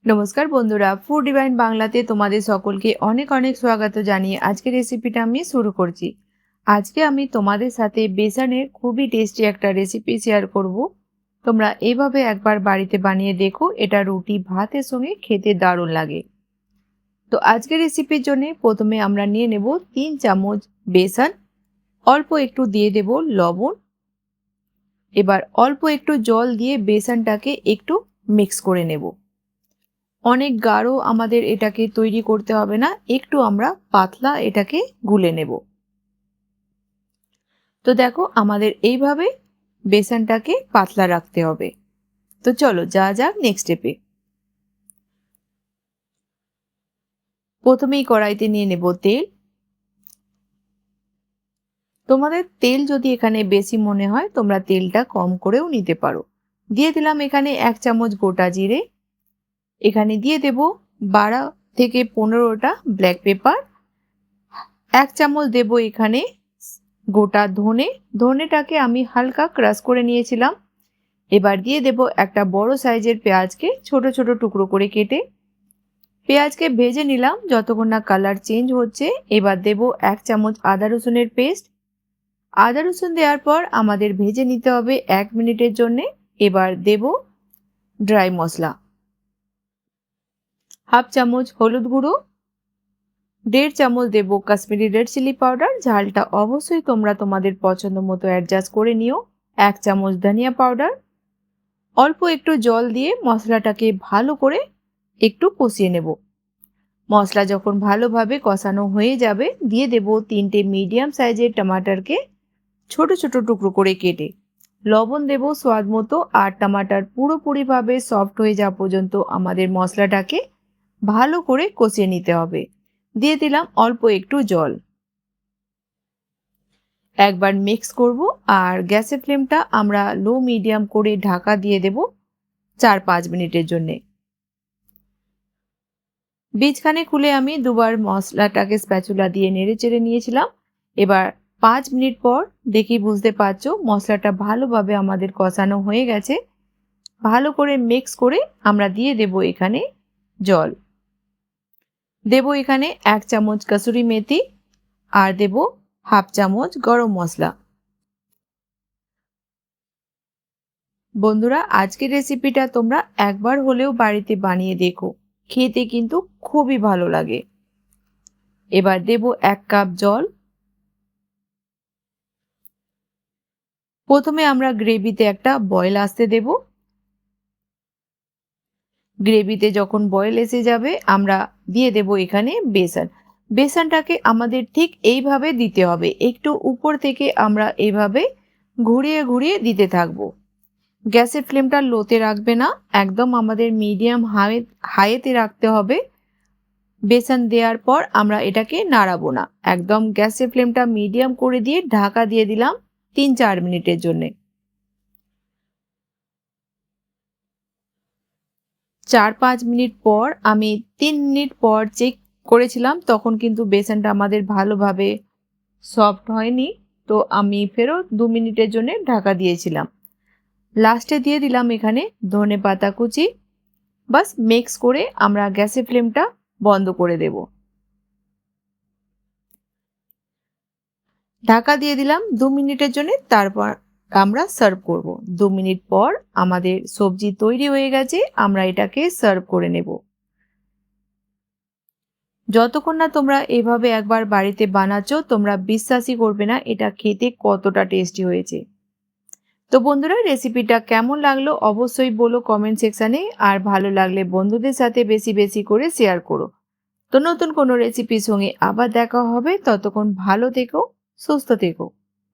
নমস্কার বন্ধুরা, food divine বাংলাতে তোমাদের সকলকে অনেক অনেক স্বাগত জানিয়ে আজকের রেসিপিটা আমি শুরু করছি। আজকে আমি তোমাদের সাথে বেসনের খুবই টেস্টি একটা রেসিপি শেয়ার করব। তোমরা এইভাবে একবার বাড়িতে বানিয়ে দেখো, এটা রুটি ভাতের সঙ্গে খেতে দারুণ লাগে। তো আজকের রেসিপির জন্য প্রথমে আমরা নিয়ে নেব 3 চামচ বেসন, অল্প একটু দিয়ে দেব লবণ। এবার অল্প একটু জল দিয়ে বেসনটাকে একটু মিক্স করে নেব। অনেক গাঢ় আমাদের এটাকে তৈরি করতে হবে না, একটু আমরা পাতলা এটাকে গুলে নেব। তো দেখো আমাদের এইভাবে বেসনটাকে পাতলা রাখতে হবে। তো চলো যা যাক নেক্সট স্টেপে। প্রথমেই কড়াইতে নিয়ে নেব তেল। তোমাদের তেল যদি এখানে বেশি মনে হয় তোমরা তেলটা কম করেও নিতে পারো। দিয়ে দিলাম এখানে 1 চামচ গোটা জিরে। এখানে দিয়ে দেব 12 থেকে 15টা ব্ল্যাক পেপার। 1 চামচ দেব এখানে গোটা ধনেটাকে আমি হালকা ক্রাশ করে নিয়েছিলাম। এবার দিয়ে দেব একটা বড় সাইজের পেঁয়াজকে ছোট ছোট টুকরো করে কেটে। পেঁয়াজকে ভেজে নিলাম যতক্ষণ না কালার চেঞ্জ হচ্ছে। এবার দেব 1 চামচ আদা রসুনের পেস্ট। আদা রসুন দেওয়ার পর আমাদের ভেজে নিতে হবে 1 মিনিটের জন্য। এবার দেব ড্রাই মশলা, 1/2 চামচ হলুদ গুঁড়ো, 1.5 চামচ দেব কাশ্মীরি রেড চিলি পাউডার। ঝালটা অবশ্যই তোমরা তোমাদের পছন্দ মতো অ্যাডজাস্ট করে নিও। 1 চামচ ধনিয়া পাউডার। অল্প একটু জল দিয়ে মশলাটাকে ভালো করে একটু কষিয়ে নেব। মশলা যখন ভালোভাবে কষানো হয়ে যাবে দিয়ে দেব 3টে মিডিয়াম সাইজের টমাটারকে ছোট ছোট টুকরো করে কেটে। লবণ দেব স্বাদ মতো। আর টমাটার পুরোপুরিভাবে সফট হয়ে যাওয়া পর্যন্ত আমাদের মশলাটাকে ভালো করে কষিয়ে নিতে হবে। দিয়ে দিলাম অল্প একটু জল। একবার মিক্স করব আর গ্যাসের ফ্লেমটা আমরা লো মিডিয়াম করে ঢাকা দিয়ে দেব 4-5 মিনিটের জন্য। বীজখানে খুলে আমি দুবার মশলাটাকে স্প্যাচুলা দিয়ে নেড়ে চেড়ে নিয়েছিলাম। এবার 5 মিনিট পর দেখি বুঝতে পারছো মশলাটা ভালোভাবে আমাদের কষানো হয়ে গেছে। ভালো করে মিক্স করে আমরা দিয়ে দেব এখানে জল। দেব এখানে 1 চামচ কসুরি মেথি আর দেব 1/2 চামচ গরম মশলা। বন্ধুরা আজকের রেসিপিটা তোমরা একবার হলেও বাড়িতে বানিয়ে দেখো, খেতে কিন্তু খুবই ভালো লাগে। এবার দেব 1 কাপ জল। প্রথমে আমরা গ্রেভিতে একটা বয়েল আসতে দেব। গ্রেভিতে যখন বয়েল এসে যাবে আমরা দিয়ে দেব এখানে বেসন। বেসনটাকে আমাদের ঠিক এইভাবে দিতে হবে, একটু উপর থেকে আমরা এইভাবে ঘুরিয়ে ঘুরিয়ে দিতে থাকবো। গ্যাসের ফ্লেমটা লোতে রাখবে না, একদম আমাদের মিডিয়াম হাইতে রাখতে হবে। বেসন দেওয়ার পর আমরা এটাকে নাড়াবো না, একদম গ্যাসের ফ্লেমটা মিডিয়াম করে দিয়ে ঢাকা দিয়ে দিলাম 3-4 মিনিটের জন্যে। 4-5 মিনিট পর আমি 3 মিনিট পর চেক করেছিলাম, তখন কিন্তু বেসনটা আমাদের ভালোভাবে সফট হয়নি। তো আমি ফেরত 2 মিনিটের জন্য ঢাকা দিয়েছিলাম। লাস্টে দিয়ে দিলাম এখানে ধনেপাতা কুচি। বাস মিক্স করে আমরা গ্যাসের ফ্লেমটা বন্ধ করে দেব। ঢাকা দিয়ে দিলাম 2 মিনিটের জন্য, তারপর আমরা সার্ভ করব। 2 মিনিট পর আমাদের সবজি তৈরি হয়ে গেছে, আমরা এটাকে সার্ভ করে নেব। যতক্ষণ না তোমরা এভাবে একবার বাড়িতে বানাচ্ছ তোমরা বিশ্বাসই করবে না এটা খেতে কতটা টেস্টি হয়েছে। তো বন্ধুরা রেসিপিটা কেমন লাগলো অবশ্যই বলো কমেন্ট সেকশানে। আর ভালো লাগলে বন্ধুদের সাথে বেশি বেশি করে শেয়ার করো। তো নতুন কোনো রেসিপির সঙ্গে আবার দেখা হবে, ততক্ষণ ভালো থেকো, সুস্থ থেকো।